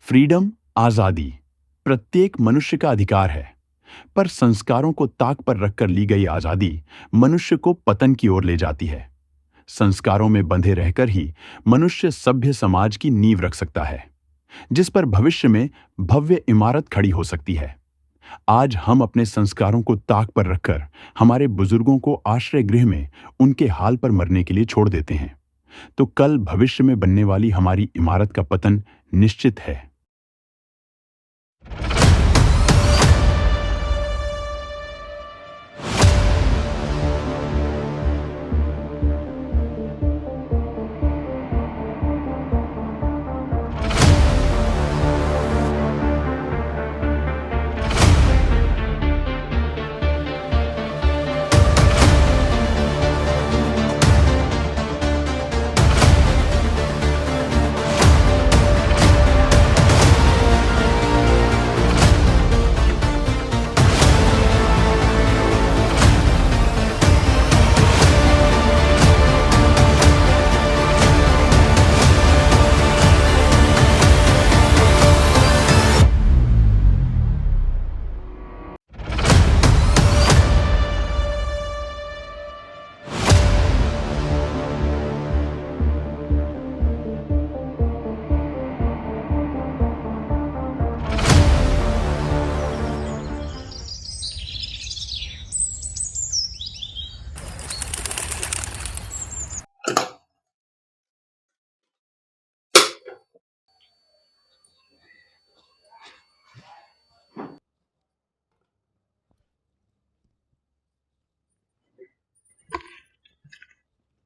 Freedom, आजादी प्रत्येक मनुष्य का अधिकार है, पर संस्कारों को ताक पर रखकर ली गई आजादी मनुष्य को पतन की ओर ले जाती है। संस्कारों में बंधे रहकर ही मनुष्य सभ्य समाज की नींव रख सकता है, जिस पर भविष्य में भव्य इमारत खड़ी हो सकती है। आज हम अपने संस्कारों को ताक पर रखकर हमारे बुजुर्गों को आश्रय गृह में उनके हाल पर मरने के लिए छोड़ देते हैं, तो कल भविष्य में बनने वाली हमारी इमारत का पतन निश्चित है।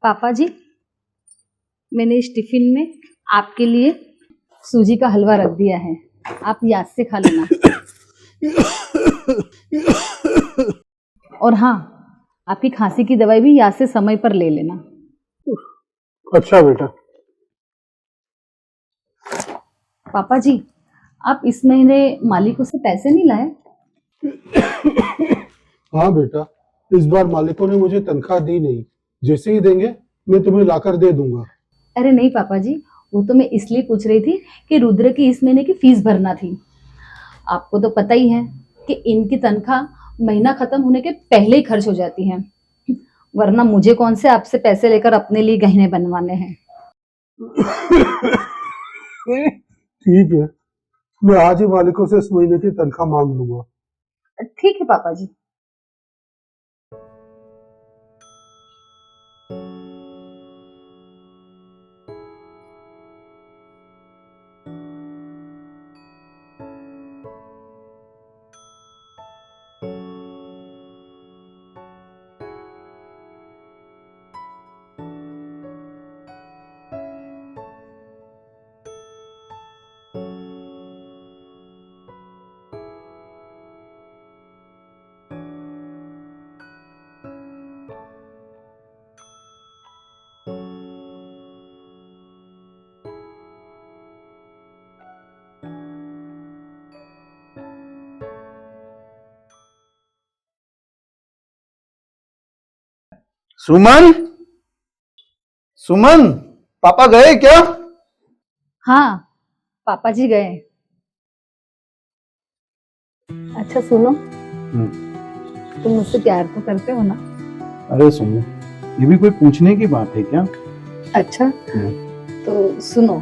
पापा जी, मैंने इस टिफिन में आपके लिए सूजी का हलवा रख दिया है, आप याद से खा लेना। और हाँ, आपकी खांसी की दवाई भी याद से समय पर ले लेना। अच्छा बेटा। पापा जी, आप इस महीने मालिकों से पैसे नहीं लाए? हाँ बेटा, इस बार मालिकों ने मुझे तनख्वाह दी नहीं। जैसे ही देंगे मैं तुम्हें लाकर दे दूंगा। अरे नहीं पापा जी, वो तो मैं इसलिए पूछ रही थी कि रुद्र की इस महीने की फीस भरना थी। आपको तो पता ही है कि इनकी तनख्वाह महीना खत्म होने के पहले ही खर्च हो जाती है, वरना मुझे कौन से आपसे पैसे लेकर अपने लिए गहने बनवाने हैं। ठीक है, मैं आज ही मालिकों से इस महीने की तनख्वाह मांग लूंगा। ठीक है पापा जी। सुमन, सुमन, पापा गए क्या? हाँ, पापा जी गए। अच्छा सुनो, तुम मुझसे प्यार तो करते हो ना? अरे सुनो, ये भी कोई पूछने की बात है क्या? अच्छा, तो सुनो,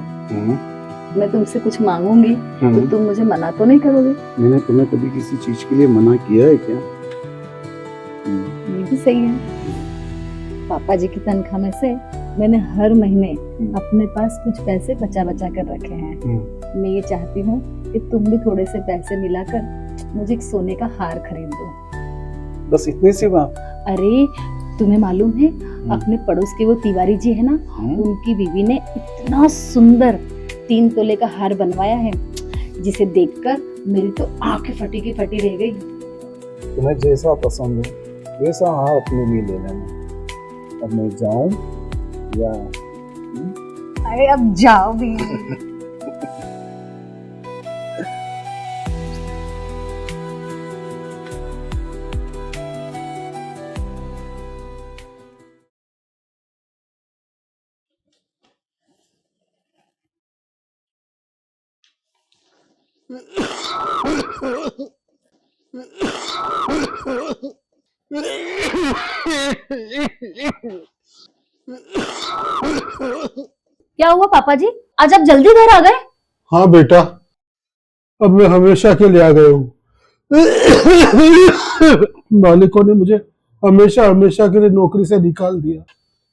मैं तुमसे कुछ मांगूंगी तो तुम मुझे मना तो नहीं करोगे? मैंने तुम्हें कभी किसी चीज के लिए मना किया है क्या? ये भी सही है। पापा जी की तनख्वाह में से मैंने हर महीने अपने पास कुछ पैसे बचा बचा कर रखे हैं। मैं ये चाहती हूँ कि तुम भी थोड़े से पैसे मिलाकर मुझे एक सोने का हार खरीद दो। बस इतनी सी बात? अरे तुम्हें मालूम है, अपने पड़ोस के वो तिवारी जी है ना, उनकी बीवी ने इतना सुंदर 3 तोले का हार बनवाया है, जिसे देखकर मेरी तो आंखें फटी की फटी रह गई। तुम्हें जैसा पसंद हो वैसा हार अपने लिए ले लेना। अब मैं जाऊं या? अरे अब जाओ भी। क्या हुआ पापा जी, आज आप जल्दी घर आ गए? हाँ बेटा, अब मैं हमेशा के लिए आ गया हूँ। मालिकों ने मुझे हमेशा हमेशा के लिए नौकरी से निकाल दिया।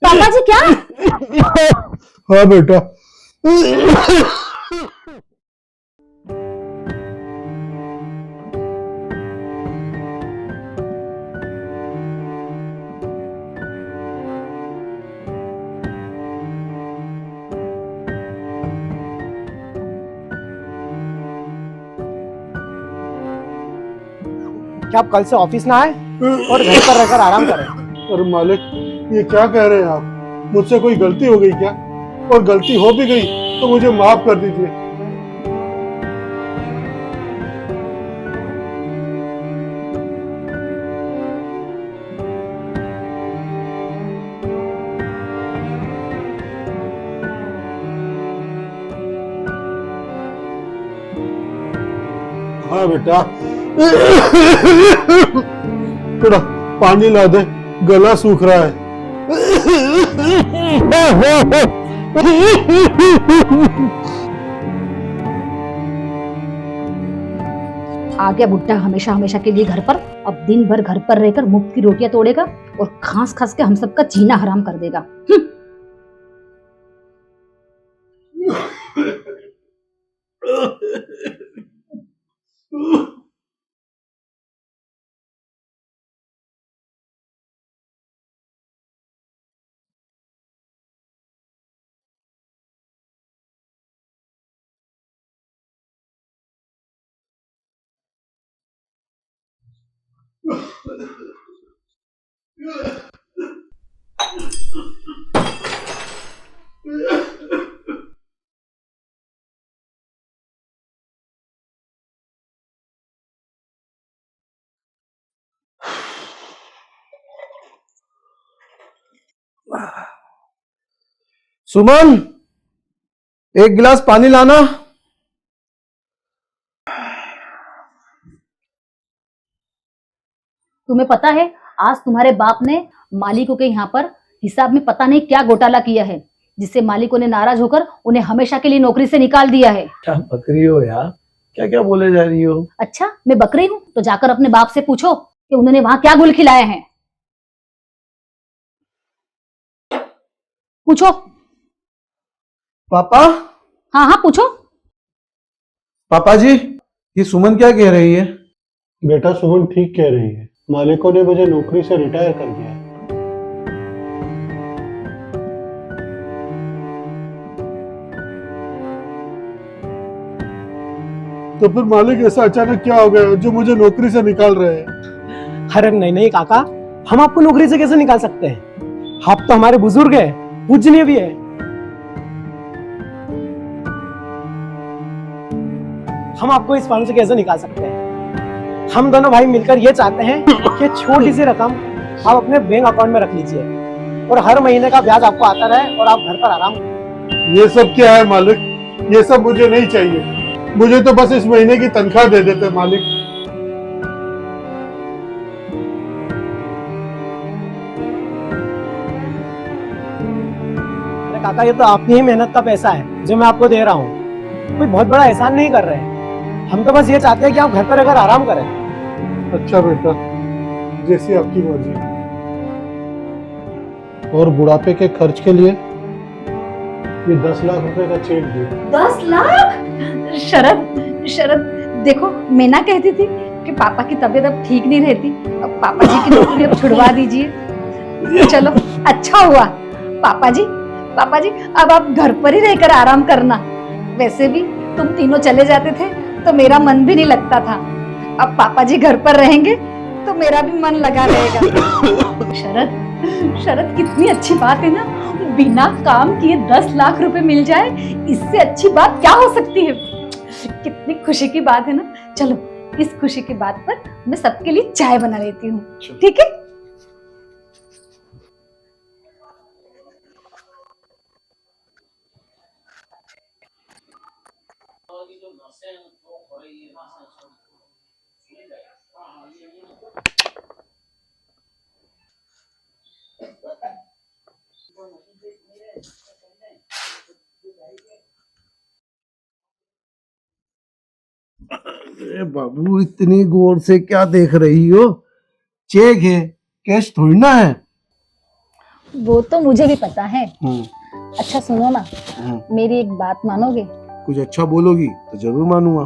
पापा जी क्या? हाँ बेटा। क्या आप कल से ऑफिस ना आए और घर पर रहकर आराम करें? अरे मालिक, ये क्या कह रहे हैं आप? मुझसे कोई गलती हो गई क्या? और गलती हो भी गई तो मुझे माफ कर दीजिए। हाँ बेटा, थोड़ा पानी ला दे, गला सूख रहा है। आ गया बुड्ढा हमेशा हमेशा के लिए घर पर। अब दिन भर घर पर रहकर मुफ्त की रोटियां तोड़ेगा और खास खास के हम सबका जीना हराम कर देगा। सुमन, एक गिलास पानी लाना। तुम्हें पता है आज तुम्हारे बाप ने मालिकों के यहाँ पर हिसाब में पता नहीं क्या घोटाला किया है, जिससे मालिकों ने नाराज होकर उन्हें हमेशा के लिए नौकरी से निकाल दिया है। क्या बकरी हो यार, क्या क्या बोले जा रही हो? अच्छा, मैं बकरी हूँ तो जाकर अपने बाप से पूछो कि उन्होंने वहां क्या गुल खिलाए हैं। पूछो। पापा, हाँ हाँ पूछो। पापा जी, ये सुमन क्या कह रही है? बेटा, सुमन ठीक कह रही है। मालिकों ने मुझे नौकरी से रिटायर कर दिया है। तो फिर मालिक, ऐसा अचानक क्या हो गया जो मुझे नौकरी से निकाल रहे हैं? अरे नहीं नहीं काका, हम आपको नौकरी से कैसे निकाल सकते हैं? आप तो हमारे बुजुर्ग हैं, पूजनीय भी है। हम आपको इस फंड से कैसे निकाल सकते हैं? हम दोनों भाई मिलकर ये चाहते हैं कि छोटी सी रकम आप अपने बैंक अकाउंट में रख लीजिए और हर महीने का ब्याज आपको आता रहे और आप घर पर आराम करें। ये सब क्या है मालिक? ये सब मुझे नहीं चाहिए। मुझे तो बस इस महीने की तनख्वाह दे देते मालिक। अरे काका, ये तो आपकी ही मेहनत का पैसा है जो मैं आपको दे रहा हूँ। कोई बहुत बड़ा एहसान नहीं कर रहे हैं। हम तो बस ये चाहते हैं कि आप घर पर रहकर आराम करें। अच्छा बेटा, जैसी आपकी मर्जी। और बुढ़ापे के खर्च के लिए ये 10 लाख रुपए का चेक दिए। 10 लाख? शरद, शरद देखो, मैं ना कहती थी कि पापा की तबीयत अब ठीक नहीं रहती, अब पापा जी की नौकरी अब छुड़वा दीजिए। चलो अच्छा हुआ। पापा जी, पापा जी अब आप घर पर ही रहकर आराम करना। वैसे भी तुम तीनों चले जाते थे तो मेरा मन भी नहीं लगता था। अब पापा जी घर पर रहेंगे तो मेरा भी मन लगा रहेगा। शरद, शरद कितनी अच्छी बात है ना, बिना काम किए 10 लाख रुपए मिल जाए, इससे अच्छी बात क्या हो सकती है। कितनी खुशी की बात है ना। चलो इस खुशी की बात पर मैं सबके लिए चाय बना लेती हूँ, ठीक है? अरे बाबू, इतनी गौर से क्या देख रही हो? चेक है, कैश थोड़ी ना है। वो तो मुझे भी पता है। अच्छा सुनो ना, मेरी एक बात मानोगे? कुछ अच्छा बोलोगी तो जरूर मानूंगा।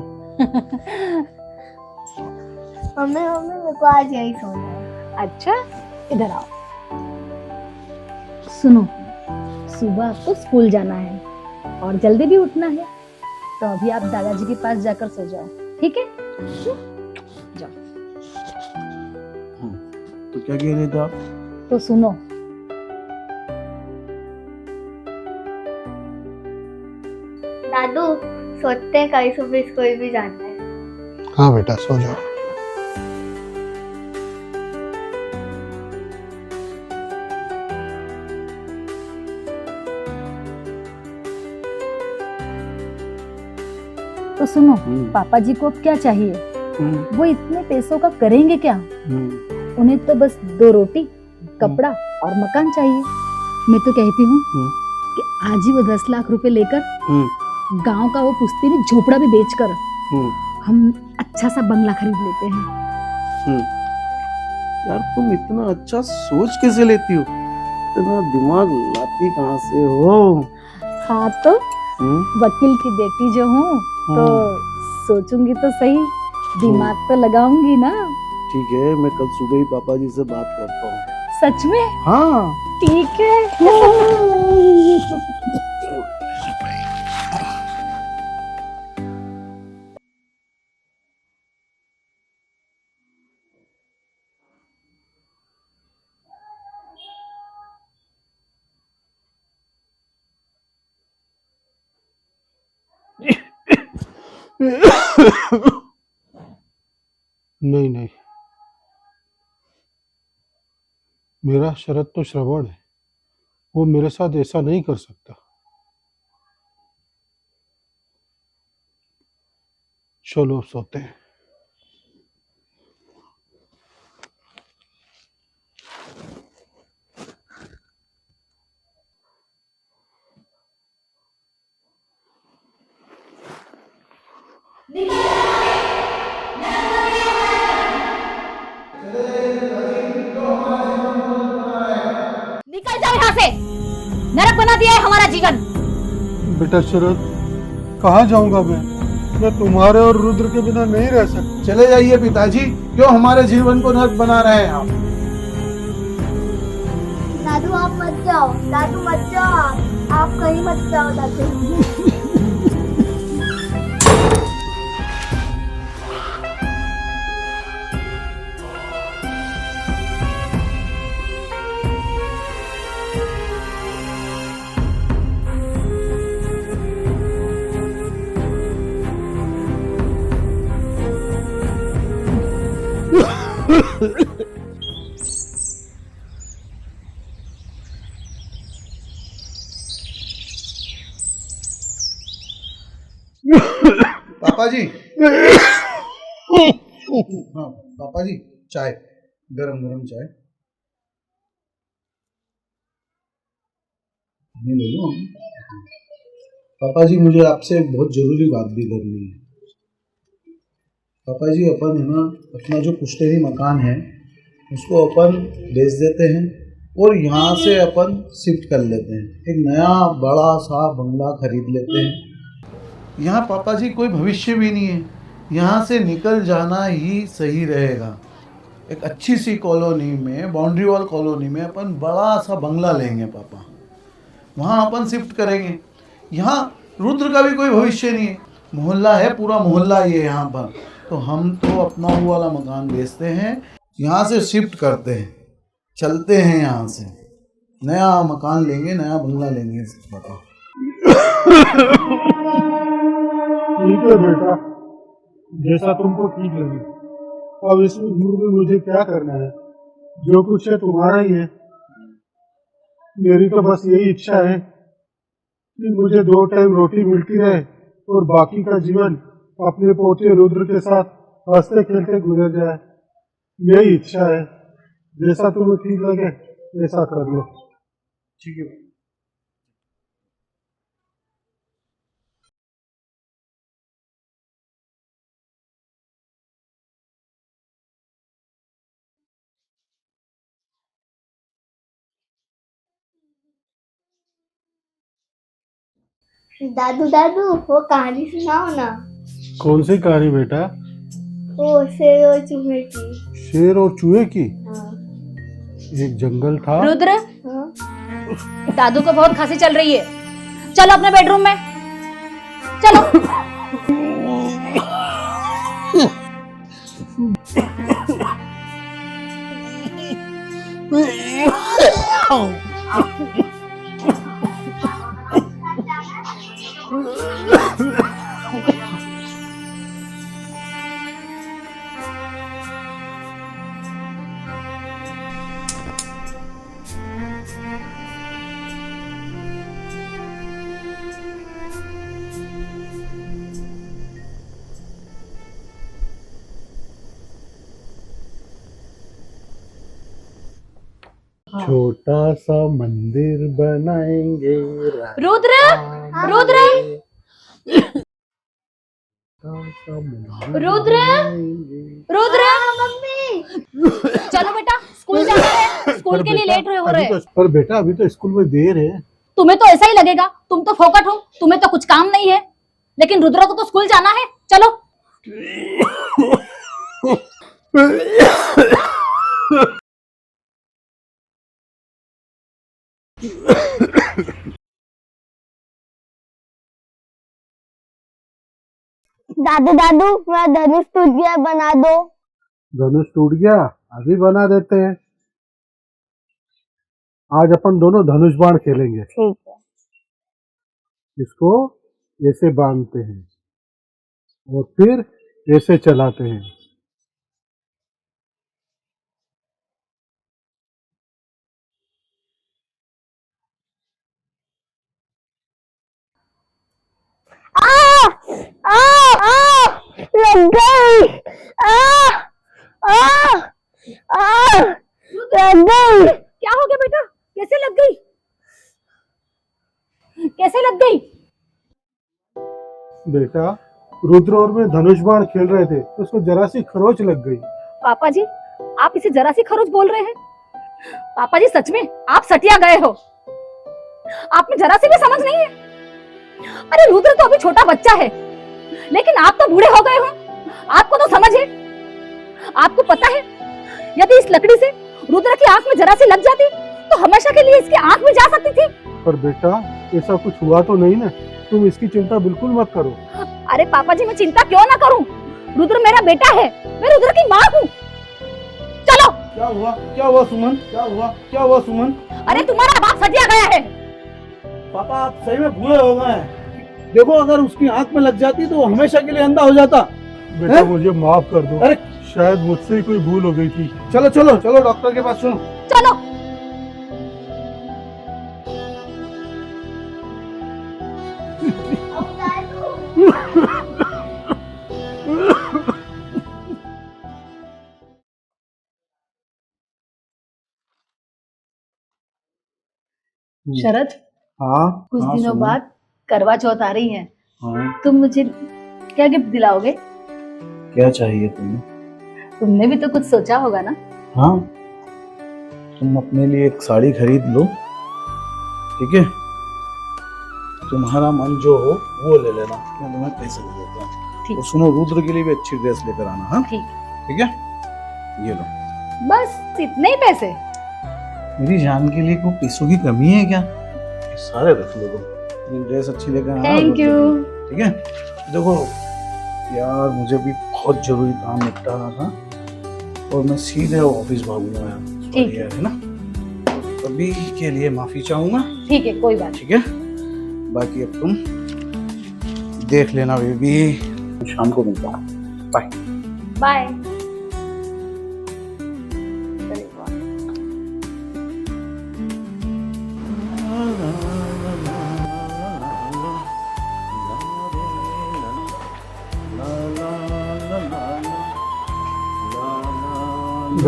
मम्मी मम्मी मेरे को आज यही सोना है। अच्छा इधर आओ। सुनो, सुबह आपको स्कूल जाना है और जल्दी भी उठना है, तो अभी आप दादाजी के पास जाकर सो जाओ, ठीक है? जाओ। तो क्या कह रहे थे आप? तो सुनो, दादू सोचते हैं कल सुबह स्कूल भी जाना है। हाँ बेटा, सो जाओ। तो सुनो, पापा जी को अब क्या चाहिए? वो इतने पैसों का करेंगे क्या? उन्हें तो बस 2 रोटी, कपड़ा और मकान चाहिए। मैं तो कहती हूँ कि आज ही वो 10 लाख रुपए लेकर गांव का वो पुश्तैनी झोपड़ा भी बेचकर हम अच्छा सा बंगला खरीद लेते हैं। यार, तुम इतना अच्छा सोच कैसे लेती हो? इतना दिमाग लाती कहाँ से हो? हाँ तो वकील की बेटी जो हूँ तो सोचूंगी तो सही, दिमाग तो लगाऊंगी ना। ठीक है, मैं कल सुबह ही पापा जी से बात करता हूँ। सच में? हाँ। ठीक है। नहीं नहीं, मेरा शरद तो श्रवण है, वो मेरे साथ ऐसा नहीं कर सकता। चलो अब सोते हैं। निकल जाओ यहाँ से, नरक बना दिया है हमारा जीवन। बेटा शरद, कहाँ जाऊंगा मैं तुम्हारे और रुद्र के बिना नहीं रह सकता। चले जाइए पिताजी, क्यों हमारे जीवन को नर्क बना रहे हैं आप? दादू आप मत जाओ, दादू मत जाओ, आप कहीं मत जाओ दादू। पापा जी। हाँ पापा जी, चाय, गरम गरम चाय। ये ले लो। पापा जी, मुझे आपसे एक बहुत जरूरी बात भी करनी है। पापा जी, अपन है ना, अपना जो पुश्तैनी मकान है उसको अपन बेच देते हैं और यहाँ से अपन शिफ्ट कर लेते हैं, एक नया बड़ा सा बंगला खरीद लेते हैं। यहाँ पापा जी कोई भविष्य भी नहीं है, यहाँ से निकल जाना ही सही रहेगा। एक अच्छी सी कॉलोनी में, बाउंड्री वॉल कॉलोनी में अपन बड़ा सा बंगला लेंगे पापा, वहाँ अपन शिफ्ट करेंगे। यहाँ रुद्र का भी कोई भविष्य नहीं है, मोहल्ला है, पूरा मोहल्ला ये यहाँ पर। तो हम तो अपना वो वाला मकान बेचते हैं, यहाँ से शिफ्ट करते हैं, चलते हैं यहाँ से, नया मकान लेंगे, नया बंगला लेंगे पापा। ठीक है बेटा, जैसा तुमको ठीक लगे। अब इस उम्र में मुझे क्या करना है? जो कुछ है तुम्हारा ही है। मेरी तो बस यही इच्छा है कि मुझे 2 टाइम रोटी मिलती रहे और बाकी का जीवन अपने पोते रुद्र के साथ हंसते खेलते गुजर जाए, यही इच्छा है। जैसा तुम्हें ठीक लगे ऐसा कर लो। ठीक है। दादू दादू वो कहानी सुनाओ ना। कौन सी कहानी बेटा? वो शेर और चूहे की। शेर और चूहे की? हाँ। एक जंगल था। रुद्र, हाँ? दादू को बहुत खांसी चल रही है, चलो अपने बेडरूम में चलो। छोटा सा मंदिर बनाएंगे। रुद्र, रुद्र, रुद्र, रुद्र, मम्मी चलो बेटा स्कूल जाना है, स्कूल के लिए लेट हो रहे हैं। पर बेटा अभी तो स्कूल में देर है। तुम्हें तो ऐसा ही लगेगा, तुम तो फोकट हो, तुम्हें तो कुछ काम नहीं है, लेकिन रुद्र को तो स्कूल जाना है, चलो। दादू दादू मेरा धनुष टूट गया, बना दो। धनुष टूट गया? अभी बना देते हैं। आज अपन दोनों धनुष बाण खेलेंगे। ठीक है। इसको ऐसे बांधते हैं और फिर ऐसे चलाते हैं। लग गई। लग गई। क्या हो गया बेटा, कैसे लग गई, कैसे लग गई? बेटा रुद्र और मैं धनुष बाण खेल रहे थे तो उसको जरा सी खरोच लग गई। पापा जी, आप इसे जरा सी खरोच बोल रहे हैं? पापा जी सच में आप सटिया गए हो, आप में जरा सी भी समझ नहीं है। अरे रुद्र तो अभी छोटा बच्चा है, लेकिन आप तो बूढ़े हो गए हो, आपको तो समझ है। आपको पता है यदि इस लकड़ी से रुद्र की आंख में जरा सी लग जाती तो हमेशा के लिए इसकी आंख में जा सकती थी। पर बेटा ऐसा कुछ हुआ तो नहीं ना, तुम इसकी चिंता बिल्कुल मत करो। अरे पापा जी मैं चिंता क्यों ना करूं, रुद्र मेरा बेटा है, मैं रुद्र की माँ हूँ। चलो। क्या हुआ? क्या हुआ सुमन? क्या हुआ? क्या हुआ सुमन? अरे तुम्हारा बाप सटिया गया है। पापा आप सही में बूढ़े हो गए हैं। देखो अगर उसकी आंख में लग जाती तो वो हमेशा के लिए अंधा हो जाता। बेटा मुझे माफ कर दो। अरे शायद मुझसे ही कोई भूल हो गई थी। चलो चलो चलो डॉक्टर के पास, सुनो। चलो। शरद, हाँ कुछ हाँ, दिनों सुमन। बाद करवा चौथ आ रही है, हाँ तुम मुझे क्या गिफ्ट दिलाओगे? क्या चाहिए तुम्हें? तुमने भी तो कुछ सोचा होगा ना। हाँ तुम अपने लिए एक साड़ी खरीद लो, ठीक है? तुम्हारा मन जो हो वो ले लेना, मैं तुम्हें पैसे दे देता हूँ। ठीक। और सुनो रुद्र के लिए भी अच्छी ड्रेस लेकर आना। हाँ ठीक। ठीक है, ये लो। बस इतने ही पैसे? मेरी जान के लिए कोई पैसों की कमी है क्या? सारे रख लो तुम, ड्रेस अच्छी लेकर आना। Thank you. ठीक है। देखो यार मुझे भी बहुत जरूरी काम निपटाना था और मैं सीधे ऑफिस भागूंगा यार। ठीक है ना, अभी के लिए माफी चाहूंगा। ठीक है, कोई बात ठीक है, बाकी अब तुम देख लेना बेबी, शाम को मिलता हूँ। Bye bye.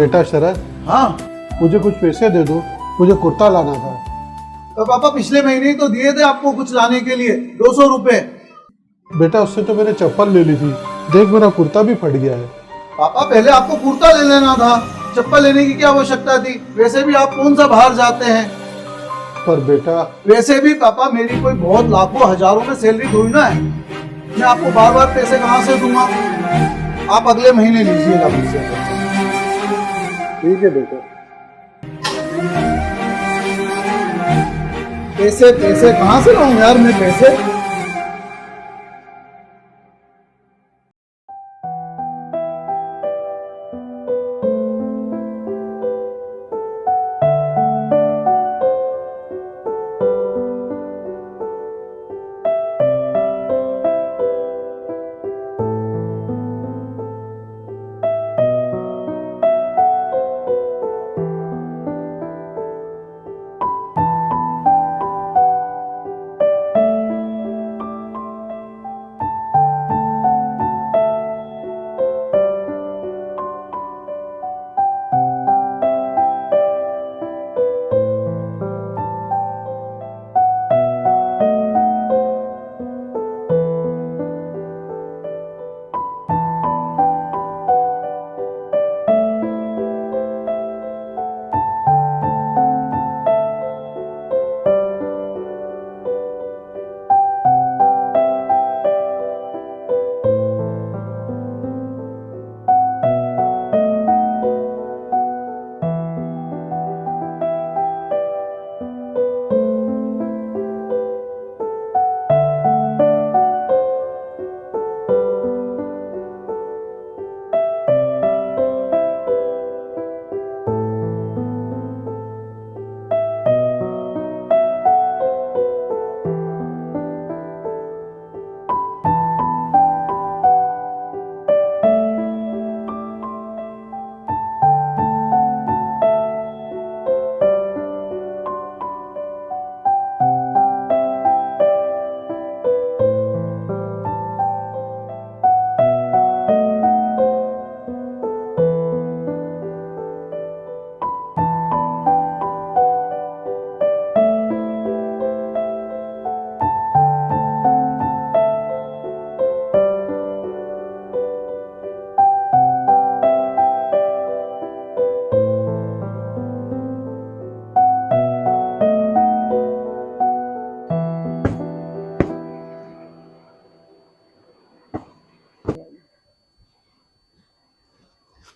बेटा शरद, हाँ। मुझे कुछ पैसे दे दो, मुझे कुर्ता लाना था। तो पापा पिछले महीने ही तो दिए थे आपको कुछ लाने के लिए 200 रुपए। बेटा उससे तो मैंने चप्पल ले ली थी, देख मेरा कुर्ता भी फट गया है। पापा पहले आपको कुर्ता ले लेना था, चप्पल लेने की क्या आवश्यकता थी? वैसे भी आप कौन सा बाहर जाते हैं? पर बेटा वैसे भी पापा मेरी कोई बहुत लाखों हजारों में सैलरी थोड़ी ना है, मैं आपको बार बार पैसे कहाँ से दूंगा? आप अगले महीने लीजिएगा मुझसे। ठीक है बेटा। पैसे पैसे कहाँ से लाऊं यार मैं पैसे?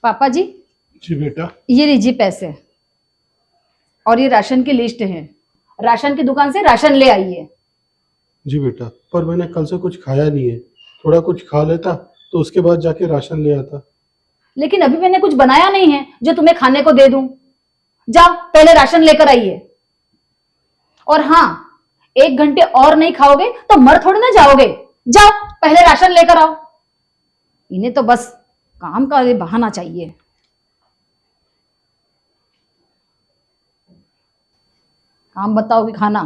पापा जी, जी बेटा। ये लीजिए पैसे और ये राशन की लिस्ट है। राशन की दुकान से राशन ले आइए। जी बेटा, पर मैंने कल से कुछ खाया नहीं है, थोड़ा कुछ खा लेता तो उसके बाद जाके राशन ले आता। लेकिन अभी मैंने कुछ बनाया नहीं है जो तुम्हें खाने को दे दूं। जाओ पहले राशन लेकर आइए। और हाँ, 1 घंटे और नहीं खाओगे तो मर थोड़ी ना जाओगे। जाओ पहले राशन लेकर आओ। इन्हें तो बस काम का ये बहाना चाहिए। काम बताओ कि खाना।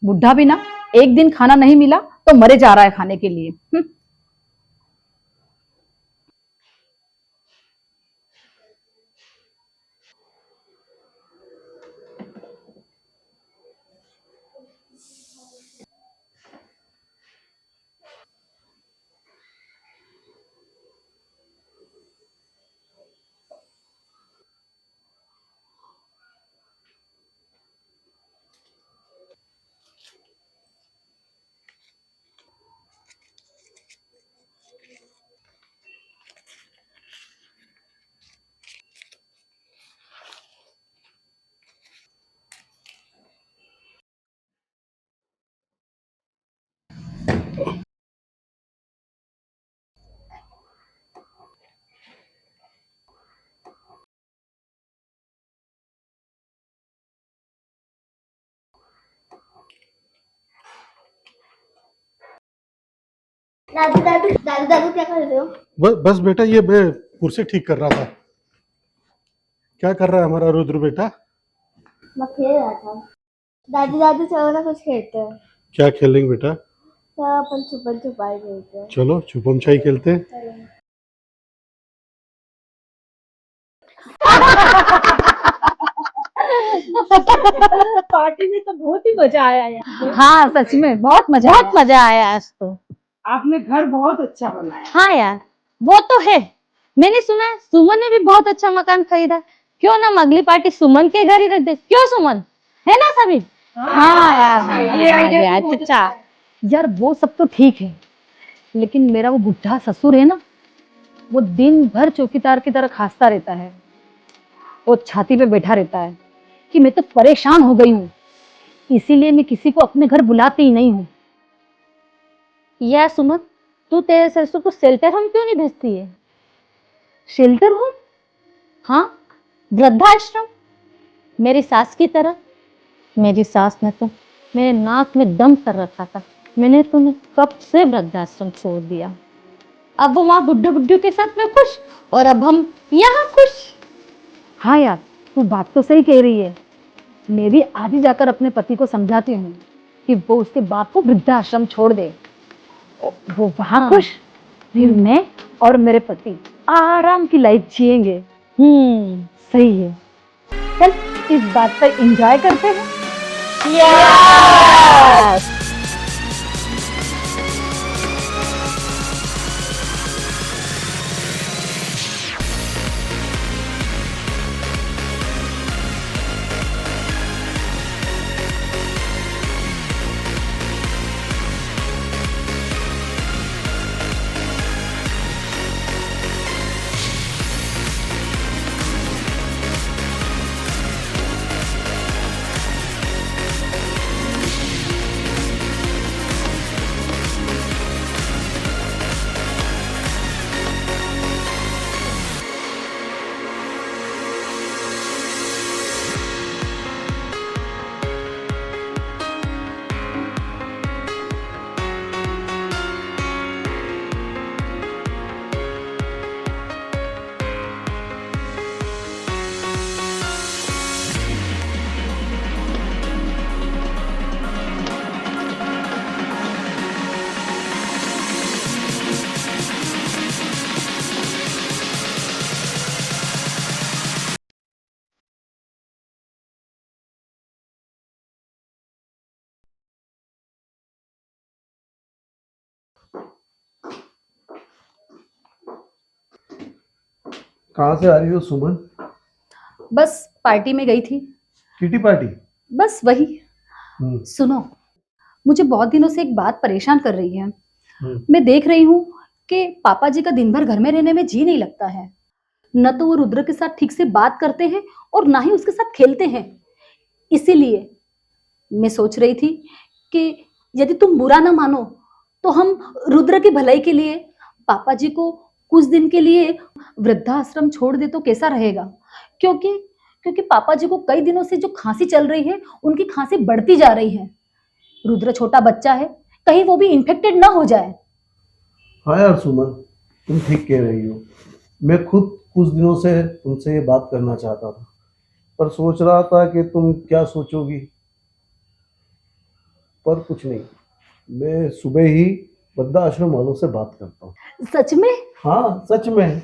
बुढ़ा भी ना, एक दिन खाना नहीं मिला तो मरे जा रहा है खाने के लिए। दादू दादू दादू दादू क्या कर रहे हो? बस बेटा, ये मैं कुर्सी ठीक कर रहा था। क्या कर रहा है हमारा रुद्र बेटा? मैं खेल रहा था। दादी दादी चलो ना कुछ खेलते हैं। क्या खेलेंगे बेटा? चलो अपन छुपन छुपाई खेलते हैं। चलो छुपम छाई खेलते हैं। चलो। पार्टी में तो बहुत ही मजा आया यार। हाँ सच में बहुत मजा आया आज तो। आपने घर बहुत अच्छा बनाया। हाँ यार वो तो है। मैंने सुना है सुमन ने भी बहुत अच्छा मकान खरीदा। क्यों ना हम अगली पार्टी सुमन के घर ही रख दे। क्यों सुमन, है ना सभी? हाँ यार चचा यार वो सब तो ठीक है, लेकिन मेरा वो बुढ़ा ससुर है ना, वो दिन भर चौकीदार की तरह खांसता रहता है। वो छाती पे बैठा रहता है कि मैं तो परेशान हो गई हूँ, इसीलिए मैं किसी को अपने घर बुलाती ही नहीं हूँ। यार सुमन, तू तेरे ससुर को शेल्टर होम क्यों नहीं भेजती है? Shelter home? हाँ, वृद्धाश्रम, मेरी सास की तरह। मेरी सास ने तो मेरे नाक में दम कर रखा था। मैंने तुम्हें कब से वृद्धाश्रम छोड़ दिया। अब वो वहाँ बुड्ढे बुड्ढे के साथ में खुश और अब हम यहाँ खुश। हाँ यार तू बात तो सही कह रही है। मैं भी आज ही जाकर अपने पति को समझाती हूँ कि वो उसके बाप को वृद्धाश्रम छोड़ दे। वो वहाँ खुश, फिर मैं और मेरे पति आराम की लाइफ जिएंगे। सही है। चल इस बात पर एंजॉय करते हैं। यस। कहाँ से आ रही हो सुमन? बस पार्टी में गई थी। Kitty party? बस वही। सुनो, मुझे बहुत दिनों से एक बात परेशान कर रही है। मैं देख रही हूँ कि पापा जी का दिन भर घर में रहने में जी नहीं लगता है। न तो वो रुद्र के साथ ठीक से बात करते हैं और ना ही उसके साथ खेलते हैं। इसीलिए मैं सोच रही थी कि यदि तुम बुरा ना मानो तो हम रुद्र की भलाई के लिए पापा जी को कुछ दिन के लिए वृद्धाश्रम छोड़ दे तो कैसा रहेगा। क्योंकि पापा जी को कई दिनों से जो खांसी चल रही है, उनकी खांसी बढ़ती जा रही है। रुद्र छोटा बच्चा है, कहीं वो भी इन्फेक्टेड ना हो जाए। हाँ यार सुमन, तुम ठीक कह रही हो। मैं खुद कुछ दिनों से तुमसे ये बात करना चाहता था, पर सोच रहा था कि तुम क्या सोचोगी। पर कुछ नहीं, मैं सुबह ही वृद्धाश्रम वालों से बात करता हूँ। सच में? हाँ सच में।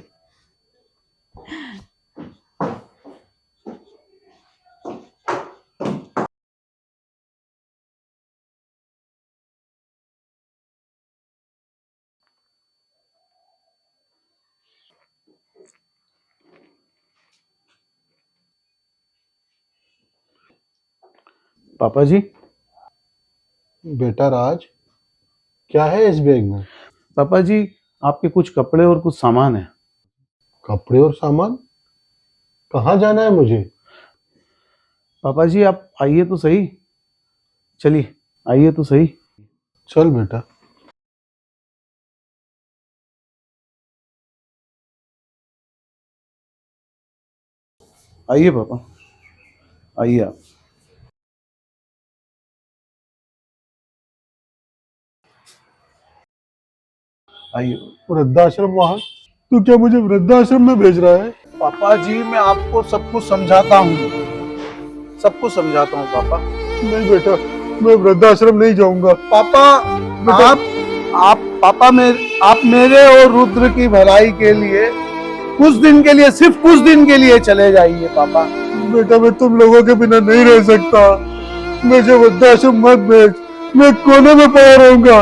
पापा जी। बेटा राज, क्या है इस बैग में? पापा जी, आपके कुछ कपड़े और कुछ सामान है। कपड़े और सामान? कहाँ जाना है मुझे? पापा जी आप आइए तो सही। चलिए आइए तो सही। चल बेटा। आइए पापा, आइए आप। आइए। वृद्धाश्रम वहाँ? तू क्या मुझे वृद्धाश्रम में भेज रहा है? पापा जी मैं आपको सब कुछ समझाता हूँ, सब कुछ समझाता हूँ पापा। नहीं बेटा, मैं वृद्धाश्रम नहीं जाऊंगा। पापा आप मेरे और रुद्र की भलाई के लिए कुछ दिन के लिए, सिर्फ कुछ दिन के लिए चले जाइए पापा। बेटा मैं तुम लोगों के बिना नहीं रह सकता। मुझे वृद्धाश्रम मत भेज, मैं कोने में पड़ा रहूंगा,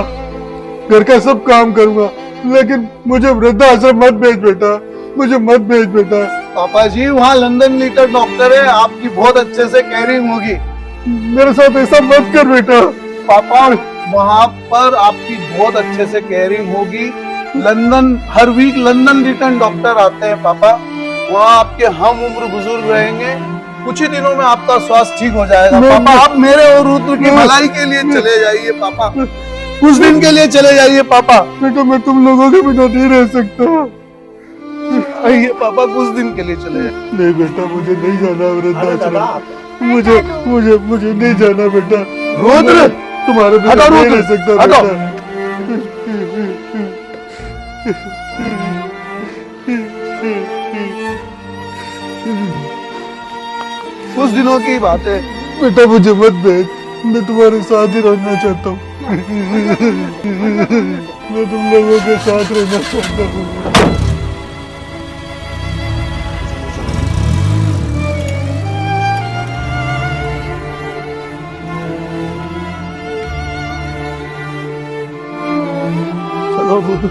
घर का सब काम करूंगा, लेकिन मुझे वृद्धाश्रम मत भेज बेटा, मुझे मत भेज बेटा। पापा जी वहाँ लंदन लीटर डॉक्टर है, आपकी बहुत अच्छे से केयरिंग होगी। मेरे साथ ऐसा मत कर बेटा। पापा वहाँ पर आपकी बहुत अच्छे से केयरिंग होगी। लंदन हर वीक लंदन रिटर्न डॉक्टर आते हैं पापा, वहाँ आपके हम उम्र बुजुर्ग रहेंगे। कुछ ही दिनों में आपका स्वास्थ्य ठीक हो जाएगा। पापा आप मेरे और रुद्र की भलाई के लिए चले जाइए पापा, कुछ दिन के लिए चले जाइए पापा। बेटा मैं तुम लोगों के बिना नहीं रह सकता। आइए पापा, कुछ दिन के लिए चले जाइए। नहीं बेटा मुझे नहीं जाना वृद्धाश्रम, मुझे नहीं जाना बेटा। रुद्र तुम्हारे बिना हटो, नहीं रुद्र, रह सकता हटो। बेटा। कुछ दिनों की बात है। बेटा मुझे मत भेज, मैं तुम्हारे साथ ही रहना चाहता हूँ। मैं तुम लोगों के साथ रहना चाहता हूँ। चलो रुद्र,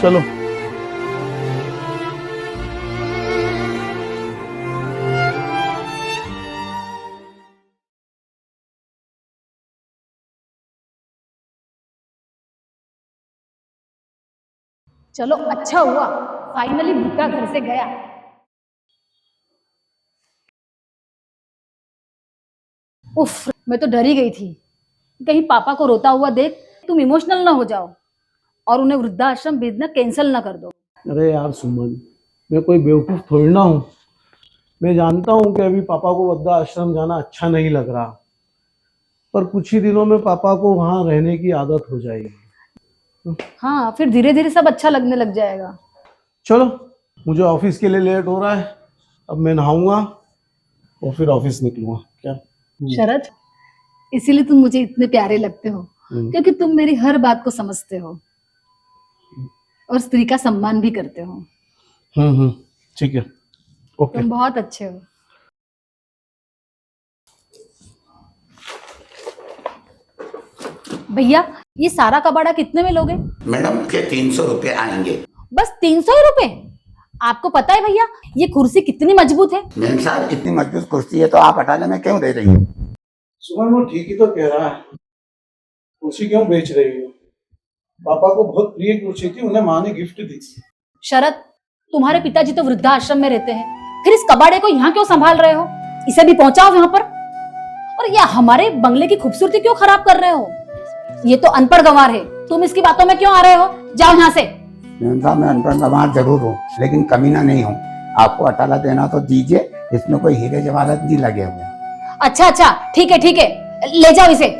चलो। चलो अच्छा हुआ, फाइनली भूखा घर से गया। उफ, मैं तो डर ही गई थी कहीं पापा को रोता हुआ देख तुम इमोशनल ना हो जाओ और उन्हें वृद्धाश्रम भेजना कैंसिल ना कर दो। अरे यार सुमन, मैं कोई बेवकूफ थोड़ी ना हूँ। मैं जानता हूँ कि अभी पापा को वृद्धाश्रम जाना अच्छा नहीं लग रहा, पर कुछ ही दिनों में पापा को वहाँ रहने की आदत हो जाएगी। हाँ, फिर धीरे धीरे सब अच्छा लगने लग जाएगा। चलो, मुझे ऑफिस के लिए लेट हो रहा है, अब मैं नहाऊंगा और फिर ऑफिस निकलूंगा। क्या शरद, इसीलिए तुम मुझे इतने प्यारे लगते हो, क्योंकि तुम मेरी हर बात को समझते हो और स्त्री का सम्मान भी करते हो। ठीक है, ओके। तुम बहुत अच्छे हो। भैया, ये सारा कबाड़ा कितने में लोगे? मैडम के 300 रुपये आएंगे। बस 300 ही रुपए? आपको पता है भैया ये कुर्सी कितनी मजबूत है? मैम साहब इतनी मजबूत कुर्सी है तो आप हटाने में क्यों दे रही हैं? सुमन वो ठीक ही तो कह रहा है, कुर्सी क्यों बेच रही हो? पापा को बहुत प्रिय कुर्सी थी, उन्हें माँ ने गिफ्ट दी थी। शरद, तुम्हारे पिताजी तो वृद्धाश्रम में रहते हैं, फिर इस कबाड़े को यहाँ क्यों संभाल रहे हो? इसे भी पहुंचाओ यहाँ पर। और ये हमारे बंगले की खूबसूरती क्यों खराब कर रहे हो? ये तो अनपढ़ गंवार है, तुम इसकी बातों में क्यों आ रहे हो? जाओ यहाँ से। मैम साहब मैं अनपढ़ गंवार जरूर हूँ, लेकिन कमीना नहीं हूँ। आपको अटाला देना तो दीजिए, इसमें कोई हीरे जवाहरात नहीं लगे हुए। अच्छा अच्छा, ठीक है, ले जाओ इसे।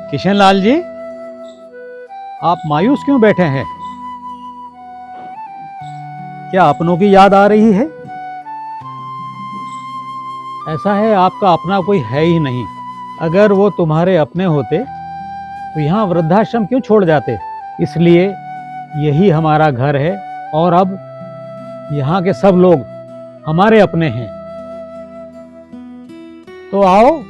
किशन लाल जी, आप मायूस क्यों बैठे हैं? क्या अपनों की याद आ रही है? ऐसा है, आपका अपना कोई है ही नहीं। अगर वो तुम्हारे अपने होते तो यहाँ वृद्धाश्रम क्यों छोड़ जाते? इसलिए यही हमारा घर है और अब यहाँ के सब लोग हमारे अपने हैं। तो आओ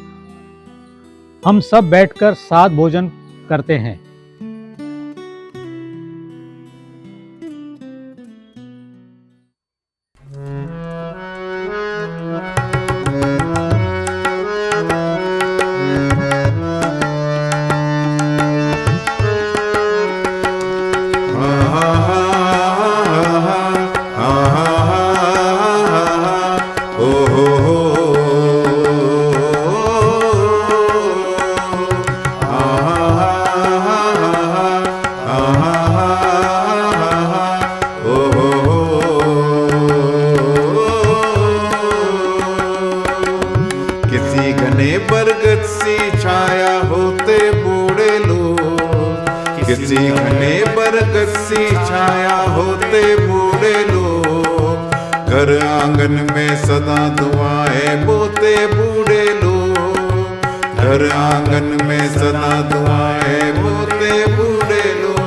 हम सब बैठकर साथ भोजन करते हैं। किसी घने बरगद सी छाया होते बूढ़े लोग, घर आंगन में सदा दुआएं बोते बूढ़े लोग, घर आंगन में सदा दुआएं बोते बूढ़े लोग।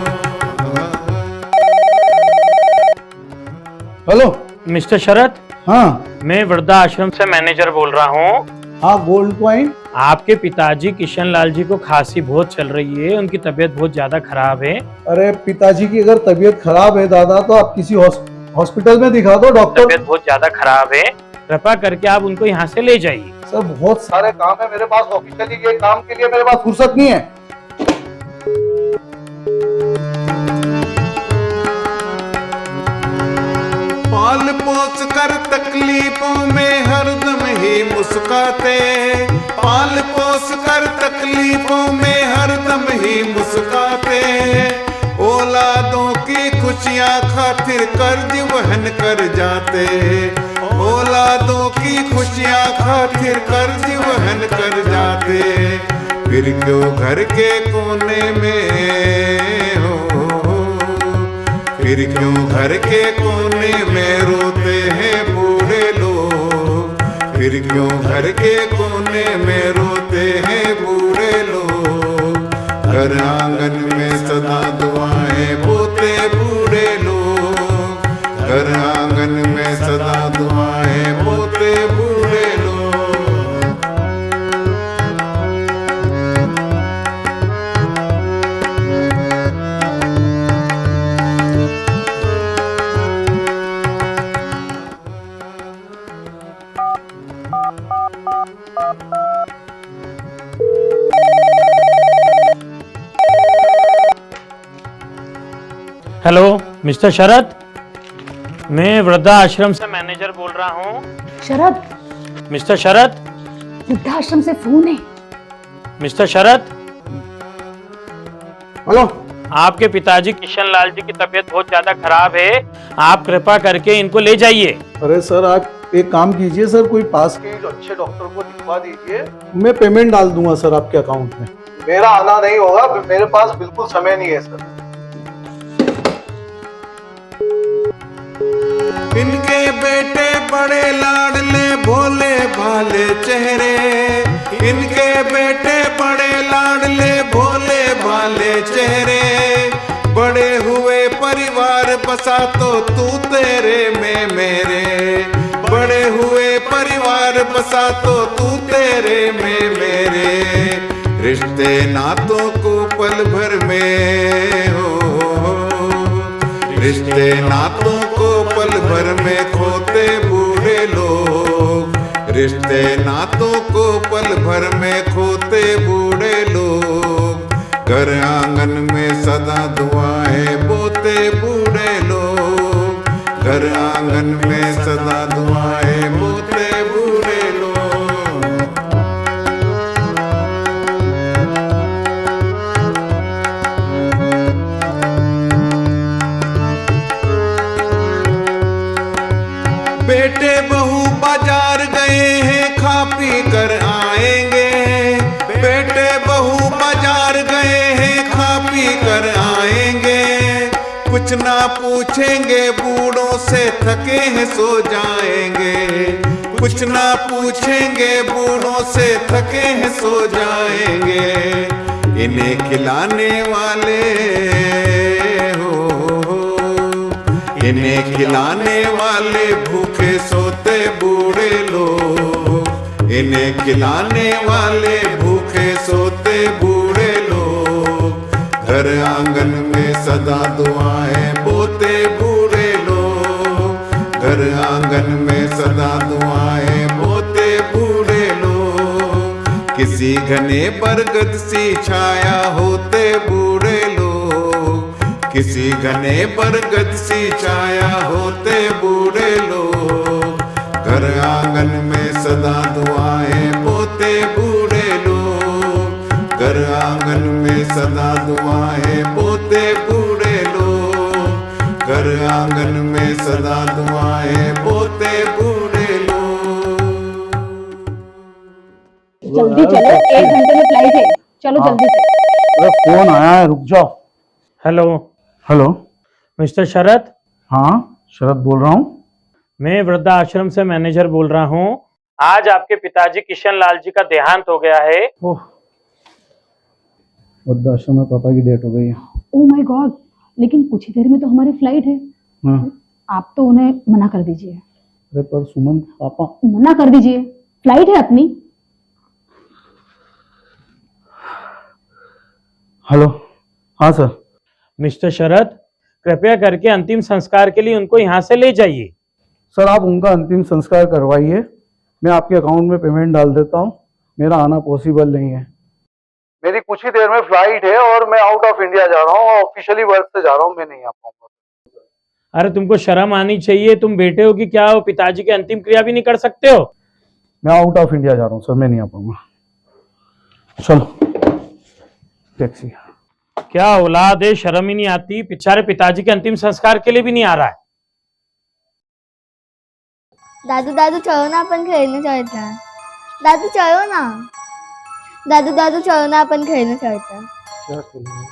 हेलो मिस्टर शरद, हाँ मैं वृद्धा आश्रम से मैनेजर बोल रहा हूँ। हाँ, गोल्ड कॉइन। आपके पिताजी किशन लाल जी को खांसी बहुत चल रही है, उनकी तबीयत बहुत ज्यादा खराब है। अरे पिताजी की अगर तबीयत खराब है दादा तो आप किसी हॉस्पिटल में दिखा दो डॉक्टर। तबीयत बहुत ज्यादा खराब है, कृपा करके आप उनको यहाँ से ले जाइए। सर बहुत सारे काम है मेरे पास, ऑफिशियली ये काम के लिए मेरे पास फुर्सत नहीं है। पाल पोस कर तकलीफों में हरदम ही मुस्काते, पाल पोस कर तकलीफों में हरदम ही मुस्काते, औलादों की खुशियां खातिर कर्ज वहन कर जाते, औलादों की खुशियां खातिर कर्ज वहन कर जाते, फिर क्यों घर के कोने में हो, फिर क्यों घर के कोने में रोते हैं बूढ़े लोग, फिर क्यों घर के कोने में रोते हैं बूढ़े लोग, घर आंगन में सदा दुआएं बोते बूढ़े लोग, घर आंगन में सदा दुआएं बोते बूढ़े लोग। हेलो मिस्टर शरद, मैं वृद्धा आश्रम से मैनेजर बोल रहा हूँ। शरद, मिस्टर शरद, वृद्धाश्रम से फोन है। मिस्टर शरद, हेलो। आपके पिताजी किशन लाल जी की तबीयत बहुत ज्यादा खराब है, आप कृपा करके इनको ले जाइए। अरे सर आप एक काम कीजिए सर, कोई पास के अच्छे डॉक्टर को दिखवा दीजिए, मैं पेमेंट डाल दूंगा सर आपके अकाउंट में। मेरा आना नहीं होगा, मेरे पास बिल्कुल समय नहीं है सर। इनके बेटे बड़े लाडले भोले भाले चेहरे, इनके बेटे बड़े लाडले भोले भाले चेहरे, बड़े हुए परिवार बसा तो तू तेरे में मेरे, बड़े हुए परिवार बसा तो तू तेरे में मेरे, रिश्ते नातों को पल भर में हो, रिश्ते नातों को पल भर में खोते बूढ़े लोग, रिश्ते नातों को पल भर में खोते बूढ़े लोग, घर आंगन में सदा दुआएं बोते बूढ़े लोग, घर आंगन में सदा दुआएं बोते बूढ़े लोग। बेटे बहू बाजार गए हैं खा पी कर आएंगे, बेटे बहू बाजार गए हैं खा पी कर आएंगे, कुछ ना पूछेंगे बूढ़ों से थके हैं सो जाएंगे, कुछ ना पूछेंगे बूढ़ों से थके हैं सो जाएंगे, इन्हें खिलाने वाले हो, इन्हें खिलाने वाले भूखे सोते बूढ़े लोग, इन्हें खिलाने वाले भूखे सोते बूढ़े लोग, घर आंगन में सदा दुआएं बोते बूढ़े लोग, घर आंगन में सदा दुआएं बोते बूढ़े लोग, किसी घने बरगद सी छाया होते बूढ़े लोग, किसी घने बरगद सी छाया होते बूढ़े लोग, घर आंगन में सदा दुआएं बोते बूढ़े लोग, घर आंगन में सदा दुआएं बोते बूढ़े लोग, घर आंगन में सदा दुआएं बोते बूढ़े लोग। जल्दी चलो, 1 घंटे में फ्लाइट है, चलो जल्दी से। अरे फोन आया है, रुक जाओ। Hello hello. मिस्टर शरद, हाँ, शरद बोल रहा हूँ। मैं वृद्धाश्रम से मैनेजर बोल रहा हूँ। आज आपके पिताजी किशन लाल जी का देहांत हो गया है। ओह, वृद्धाश्रम में पापा की डेथ हो गई है। ओह माय गॉड, लेकिन कुछ ही देर में तो हमारी फ्लाइट है। हाँ। आप तो उन्हें मना कर दीजिए। अरे पर सुमन, पापा। मना कर दीजिए, फ्लाइट है अपनी। हेलो। हाँ सर। मिस्टर शरद, कृपया करके अंतिम संस्कार के लिए उनको यहाँ से ले जाइए। सर आप उनका अंतिम संस्कार करवाइए, मैं आपके अकाउंट में पेमेंट डाल देता हूँ। मेरा आना पॉसिबल नहीं है, मेरी कुछ ही देर में फ्लाइट है और मैं आउट ऑफ इंडिया जा रहा हूँ, ऑफिशियली वर्क से जा रहा हूँ, मैं नहीं आ पाऊंगा। अरे तुमको शर्म आनी चाहिए, तुम बेटे हो कि क्या हो, पिताजी की अंतिम क्रिया भी नहीं कर सकते हो। मैं आउट ऑफ इंडिया जा रहा हूँ सर, मैं नहीं आ पाऊंगा। चलो टैक्सी। क्या औलाद है, शर्म ही नहीं आती। बेचारे पिताजी के अंतिम संस्कार के लिए भी नहीं आ रहा है। दादू दादू चलो ना, अपन खेलने चलते हैं। दादू चलो ना, दादू दादू चलो ना, अपन खेलने चलते हैं। क्या खेलेंगे?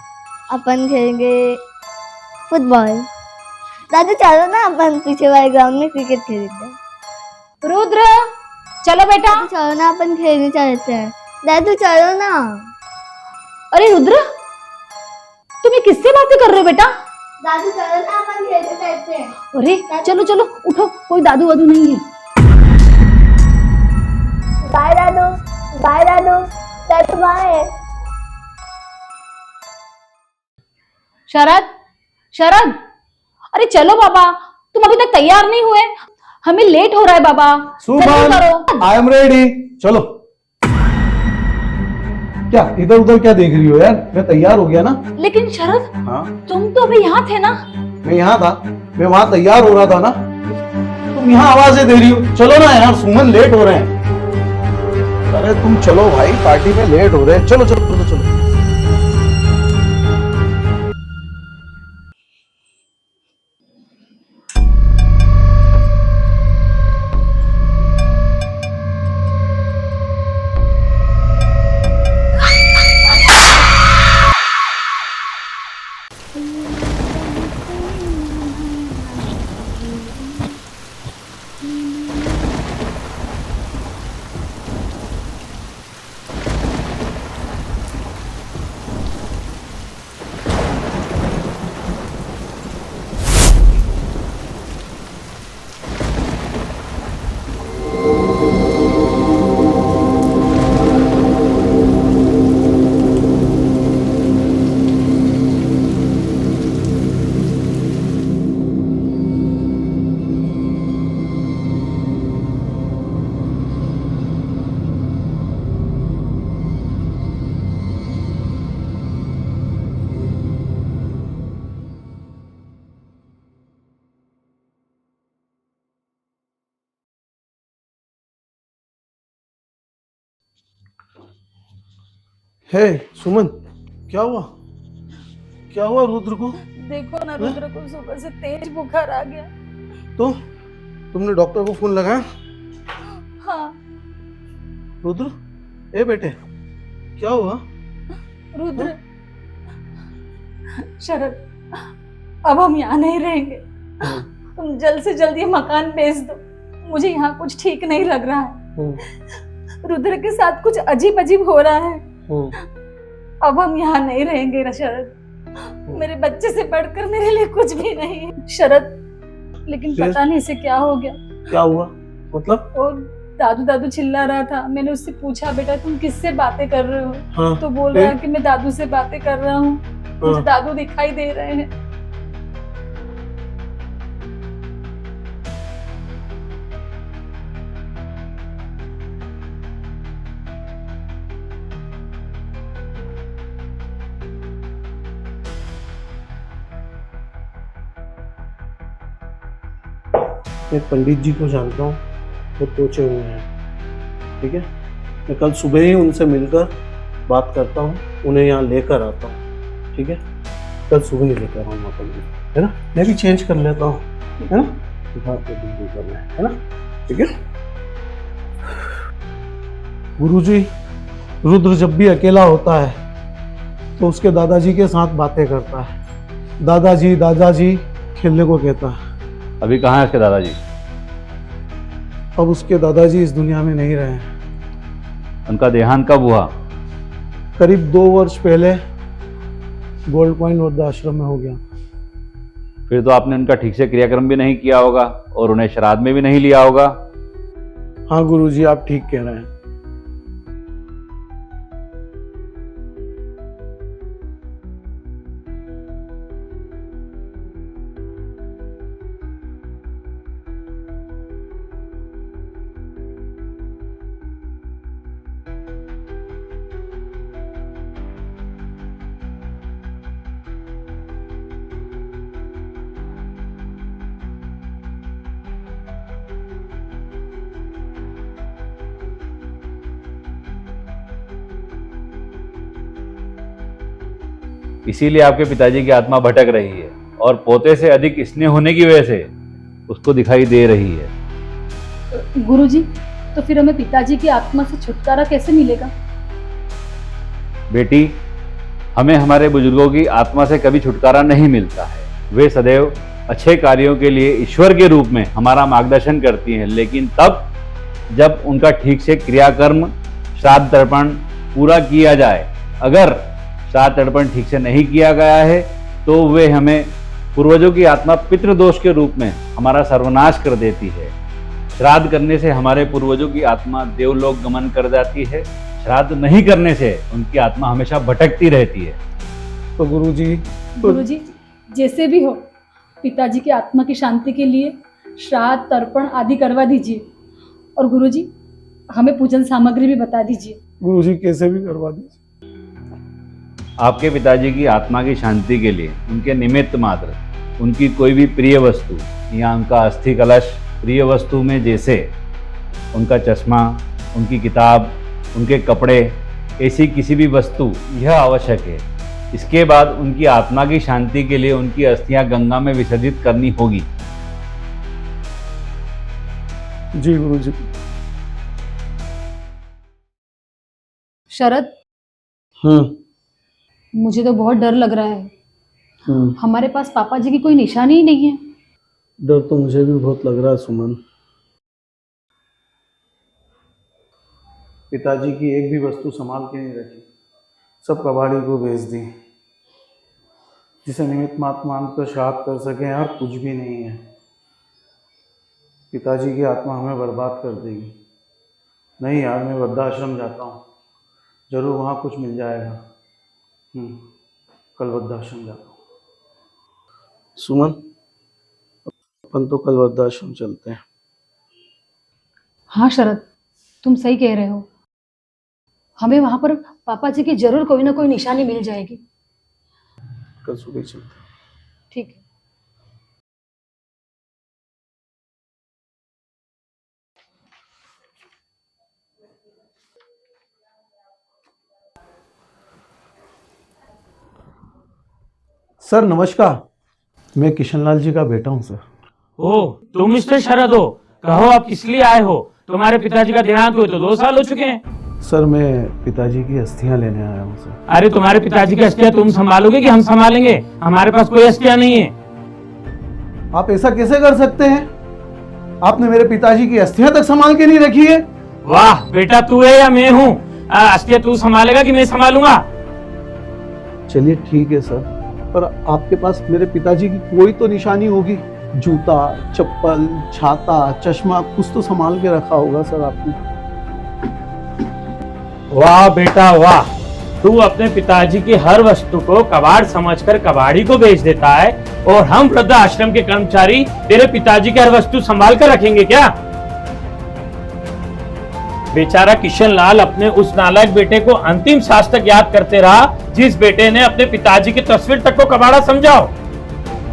अपन खेलेंगे फुटबॉल। दादू चलो ना, अपन पीछे वाले ग्राउंड में क्रिकेट खेलेंगे। रुद्र चलो बेटा। दादू चलो ना, अपन खेलने चलते हैं। दादू चलो ना। अरे रुद्र, तुम ये किससे बातें कर रहे हो बेटा? दादू चलो ना, अपन खेलने चलते हैं। अरे चलो चलो उठो, कोई दादू वादू नहीं है। बाय दादू, बाय दादू, दादू बाय। शरद, शरद, अरे चलो बाबा, तुम अभी तक तैयार नहीं हुए, हमें लेट हो रहा है बाबा। जल्दी करो। I am ready. चलो। क्या इधर उधर क्या देख रही हो यार, मैं तैयार हो गया ना। लेकिन शरद, हाँ, तुम तो अभी यहाँ थे ना। मैं यहाँ था, मैं वहां तैयार हो रहा था ना, तुम यहाँ आवाजें दे रही हो। चलो ना यार, सुमन लेट हो रहे हैं। अरे तुम चलो भाई, पार्टी में लेट हो रहे हैं। चलो चलो चलो चलो। हे सुमन, क्या हुआ? क्या हुआ रुद्र को? देखो ना, रुद्र को सुबह से तेज बुखार आ गया। तो तुमने डॉक्टर को फोन लगाया? हाँ। रुद्र, ए बेटे, क्या हुआ? रुद्र, शरद, अब हम यहाँ नहीं रहेंगे। तुम जल्द से जल्द ये मकान बेच दो, मुझे यहाँ कुछ ठीक नहीं लग रहा है। रुद्र के साथ कुछ अजीब अजीब हो रहा है। अब हम यहाँ नहीं रहेंगे शरद, मेरे बच्चे से बढ़कर मेरे लिए कुछ भी नहीं है शरद। लेकिन पता नहीं इसे क्या हो गया। क्या हुआ मतलब? और दादू दादू चिल्ला रहा था। मैंने उससे पूछा, बेटा तुम किससे बातें कर रहे हो? हाँ, तो बोल रहा है कि मैं दादू से बातें कर रहा हूँ, मुझे दादू दिखाई दे रहे हैं। मैं पंडित जी को जानता हूँ, वो पहुंचे हुए हैं। ठीक है, मैं कल सुबह ही उनसे मिलकर बात करता हूँ, उन्हें यहाँ लेकर आता हूँ। ठीक है, कल सुबह ही लेकर आऊँगा पंडित, है ना। मैं भी चेंज कर लेता हूँ, है ना, बात तो बिल्कुल करना है ना। ठीक है गुरुजी, रुद्र जब भी अकेला होता है तो उसके दादाजी के साथ बातें करता है। दादाजी खेलने को कहता। अभी कहाँ है इसके दादाजी? अब उसके दादाजी इस दुनिया में नहीं रहे। उनका देहांत कब हुआ? करीब 2 वर्ष पहले गोल्ड पॉइंट वृद्धाश्रम में हो गया। फिर तो आपने उनका ठीक से क्रियाक्रम भी नहीं किया होगा और उन्हें श्राद्ध में भी नहीं लिया होगा। हाँ गुरुजी, आप ठीक कह रहे हैं। इसीलिए आपके पिताजी की आत्मा भटक रही है और पोते से अधिक स्नेह होने की वजह से उसको दिखाई दे रही है। गुरुजी, तो फिर हमें पिताजी की आत्मा से छुटकारा कैसे मिलेगा? बेटी, हमें हमारे बुजुर्गों की आत्मा से कभी छुटकारा नहीं मिलता है। वे सदैव अच्छे कार्यों के लिए ईश्वर के रूप में हमारा मार्गदर्शन करती हैं, लेकिन तब जब उनका ठीक से क्रियाकर्म श्राद्ध तर्पण पूरा किया जाए। अगर श्राद्ध तर्पण ठीक से नहीं किया गया है तो वे हमें पूर्वजों की आत्मा पितृदोष के रूप में हमारा सर्वनाश कर देती है। श्राद्ध करने से हमारे पूर्वजों की आत्मा देवलोक गमन कर जाती है। श्राद्ध नहीं करने से उनकी आत्मा हमेशा भटकती रहती है। तो गुरुजी, जैसे भी हो, पिताजी की आत्मा की शांति के लिए श्राद्ध तर्पण आदि करवा दीजिए। और गुरुजी, हमें पूजन सामग्री भी बता दीजिए। गुरुजी, कैसे भी करवा दीजिए। आपके पिताजी की आत्मा की शांति के लिए उनके निमित्त मात्र उनकी कोई भी प्रिय वस्तु या उनका अस्थि कलश प्रिय वस्तु में, जैसे उनका चश्मा, उनकी किताब, उनके कपड़े, ऐसी किसी भी वस्तु यह आवश्यक है। इसके बाद उनकी आत्मा की शांति के लिए उनकी अस्थियां गंगा में विसर्जित करनी होगी। जी गुरुजी। शरद, मुझे तो बहुत डर लग रहा है। हमारे पास पापा जी की कोई निशानी ही नहीं है। डर तो मुझे भी बहुत लग रहा है सुमन। पिताजी की एक भी वस्तु संभाल के नहीं रखी, सब कबाड़ी को बेच दी। जिसे निमित्त मात्र मानकर श्राद्ध कर सके यार, कुछ भी नहीं है। पिताजी की आत्मा हमें बर्बाद कर देगी। नहीं यार, मैं वृद्धाश्रम जाता हूँ, जरूर वहाँ कुछ मिल जाएगा। कल वृद्धाश्रम जाता हूँ। सुमन, अपन तो कल वृद्धाश्रम चलते हैं। हाँ शरद, तुम सही कह रहे हो। हमें वहां पर पापा जी की जरूर कोई ना कोई निशानी मिल जाएगी। कल सुबह चलते हैं। ठीक है। सर नमस्कार, मैं किशनलाल जी का बेटा हूँ सर। ओ, तुम मिस्टर शरद हो? कहो आप किस लिए आए हो? तुम्हारे पिताजी का देहांत हुए तो 2 साल हो चुके हैं। सर मैं पिताजी की अस्थियां लेने आया हूँ सर। अरे तुम्हारे पिताजी की अस्थियां तुम संभालोगे कि हम संभालेंगे? हमारे पास कोई अस्थियां नहीं है। आप ऐसा कैसे कर सकते हैं? आपने मेरे पिताजी की अस्थियां तक संभाल के नहीं रखी है। वाह बेटा, तू है या मैं हूँ? अस्थियां तू संभालेगा कि मैं संभालूंगा? चलिए ठीक है सर, पर आपके पास मेरे पिताजी की कोई तो निशानी होगी। जूता, चप्पल, छाता, चश्मा, कुछ तो संभाल के रखा होगा सर आपने। वाह बेटा वाह, तू अपने पिताजी की हर वस्तु को कबाड़ समझकर कबाड़ी को बेच देता है और हम वृद्ध आश्रम के कर्मचारी तेरे पिताजी की हर वस्तु संभाल कर रखेंगे क्या? बेचारा किशन लाल अपने उस नालायक बेटे को अंतिम सांस तक याद करते रहा, जिस बेटे ने अपने पिताजी की तस्वीर तक को कबाड़ा समझाओ।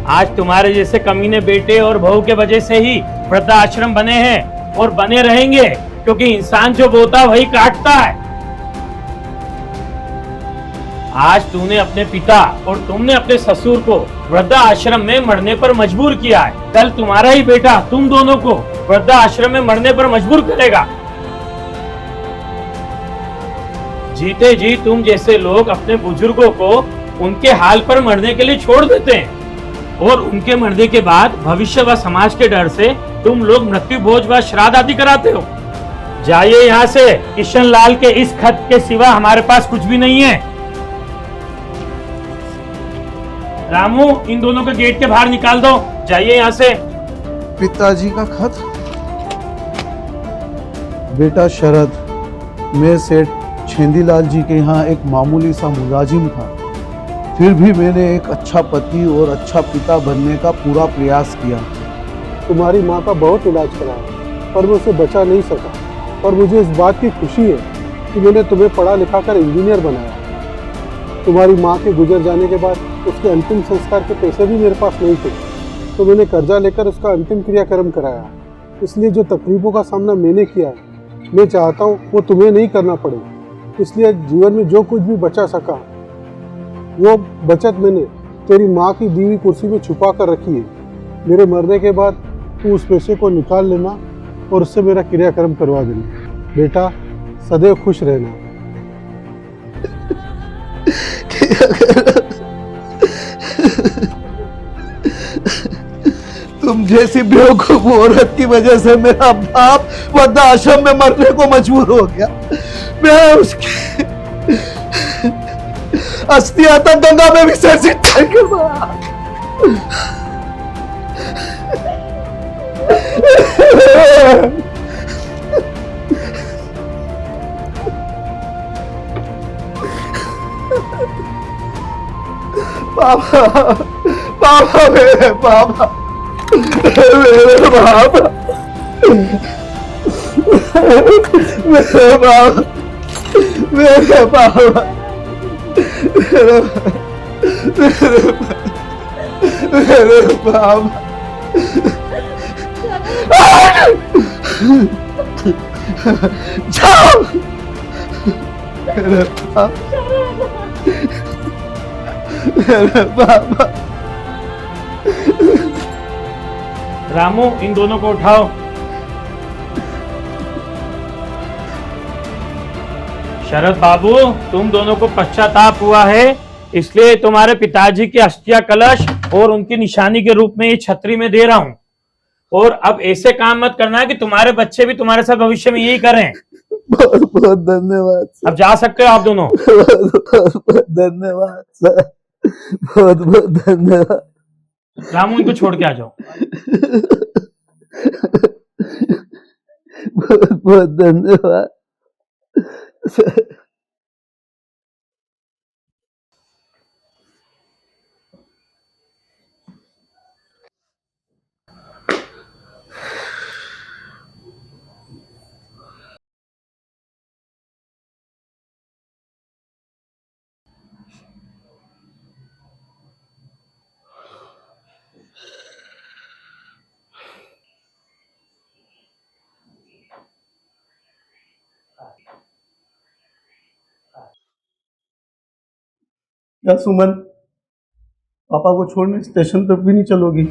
आज तुम्हारे जैसे कमीने बेटे और बहू के वजह से ही वृद्ध आश्रम बने हैं और बने रहेंगे, क्योंकि इंसान जो बोता वही काटता है। आज तूने अपने पिता और तुमने अपने ससुर को वृद्ध आश्रम में मरने पर मजबूर किया है। कल तुम्हारा ही बेटा तुम दोनों को वृद्ध आश्रम में मरने पर मजबूर करेगा। जीते जी तुम जैसे लोग अपने बुजुर्गों को उनके हाल पर मरने के लिए छोड़ देते हैं। और उनके मरने के बाद भविष्य व समाज के डर से तुम लोग मृत्यु भोज व श्राद्ध आदि कराते हो। जाइए यहाँ से। किशन लाल के इस खत के सिवा हमारे पास कुछ भी नहीं है। रामू, इन दोनों को गेट के बाहर निकाल दो। जाइए यहाँ से। पिताजी का खत। बेटा शरद, मैं सेठ छेंदीलाल जी के यहाँ एक मामूली सा मुलाजिम था, फिर भी मैंने एक अच्छा पति और अच्छा पिता बनने का पूरा प्रयास किया। तुम्हारी माँ का बहुत इलाज कराया पर मैं उसे बचा नहीं सका, और मुझे इस बात की खुशी है कि मैंने तुम्हें पढ़ा लिखा कर इंजीनियर बनाया। तुम्हारी माँ के गुजर जाने के बाद उसके अंतिम संस्कार के पैसे भी मेरे पास नहीं थे, तो मैंने कर्जा लेकर उसका अंतिम क्रियाक्रम कराया। इसलिए जो तकलीफों का सामना मैंने किया है, मैं चाहता हूँ वो तुम्हें नहीं करना पड़े। इसलिए जीवन में जो कुछ भी बचा सका वो बचत मैंने तेरी माँ की दी हुई कुर्सी में छुपा कर रखी है। मेरे मरने के बाद तू उस पैसे को निकाल लेना और उससे मेरा क्रियाक्रम करवा देना। बेटा, सदैव खुश रहना। तुम जैसी बेवकूफ औरत की वजह से मेरा बाप वृद्धाश्रम में मरने को मजबूर हो गया। मैं उसकी अस्थियां तक गंगा में विसर्जित करके मारा। पापा, पापा, मेरे पापा, मेरे पापा, मेरे पापा, मेरे पापा, मेरे पापा, जाओ। मेरे पापा, मेरे पापा। रामू, इन दोनों को उठाओ। शरद बाबू, तुम दोनों को पश्चाताप हुआ है, इसलिए तुम्हारे पिताजी की अस्थिया कलश और उनकी निशानी के रूप में ये छतरी में दे रहा हूं। और अब ऐसे काम मत करना है कि तुम्हारे बच्चे भी तुम्हारे साथ भविष्य में यही करें। बहुत बहुत धन्यवाद सर। अब जा सकते हो आप दोनों। बहुत बहुत धन्यवाद सर, बहुत बहुत धन्यवाद। रामू, इनको छोड़ के आ जाओ। बहुत बहुत धन्यवाद सर। क्या सुमन, पापा को छोड़ने स्टेशन तक भी नहीं चलोगी?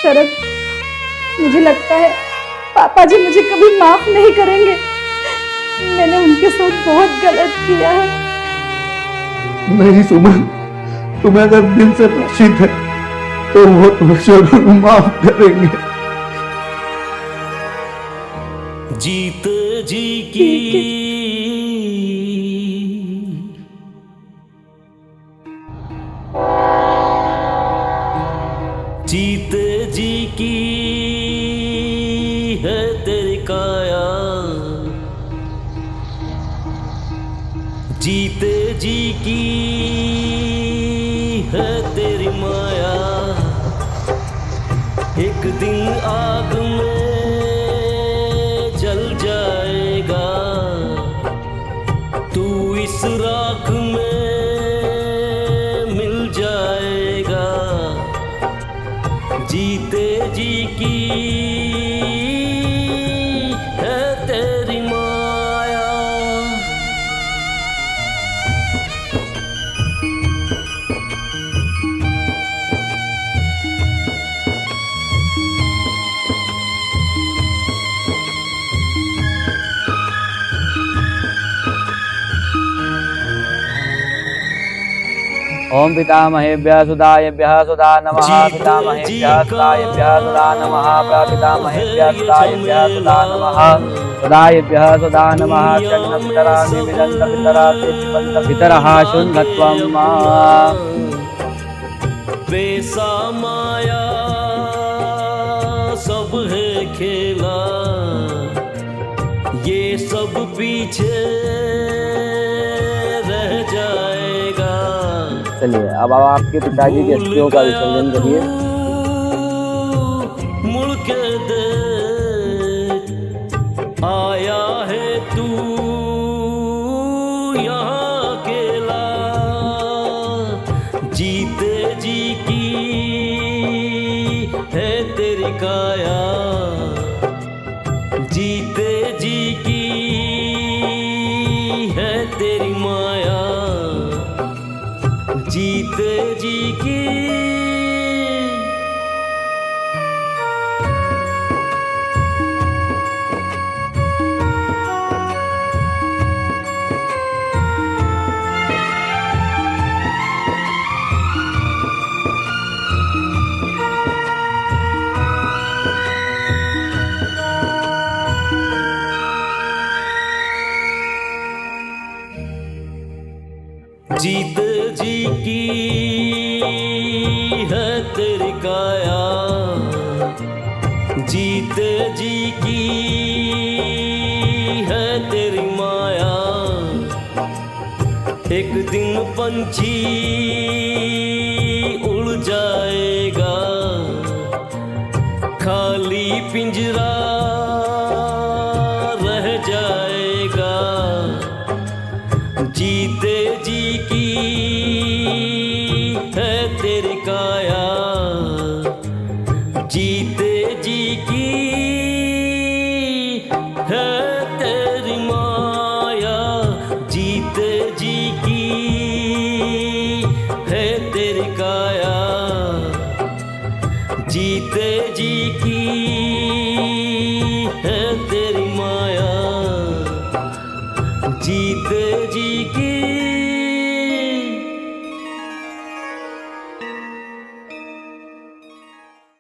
शरद, मुझे लगता है पापा जी मुझे कभी माफ नहीं करेंगे। मैंने उनके साथ बहुत गलत किया है। नहीं सुमन, तुम्हें अगर दिल से प्रसिद्ध है तो वो तुम्हें जरूर माफ करेंगे। जीत जी की जीत जी की है तेरी काया, जीते जी की है तेरी माया। एक दिन आग में जल जाएगा, तू इस राख में मिल जाएगा। जीते जी की है तेरी माया। ओम पितामहेभ्यः सुदायेभ्यः सुधा नमः पितामहेभ्यः सुदायेभ्यः सुधा नमः पितामहेभ्यः सुदायेभ्यः सुधा नमः सदायेभ्यः सुधा नमः शन्नपितराणि विदन्त पितरा तेषिपन्त पितरः शुन्धत्वं वैसा माया सब है खेला, ये सब पीछे रह जाएगा। चलिए अब आप आपके पिताजी के अस्थियों का विसर्जन करिए। मुड़ के देख, आया है तू यहाँ अकेला, जीते जी की है तेरी काया, जीते जी की है तेरी माया, जीते जी की। जीते जी की है तेरी काया, जीते जी की है तेरी माया। एक दिन पंछी उड़ जाएगा, खाली पिंजरा रह जाएगा, जीते जी की है तेरी काया, जीते जी की है तेरी माया, जीते जी की है तेरी काया, जीते जी की है तेरी माया, जीते जी की।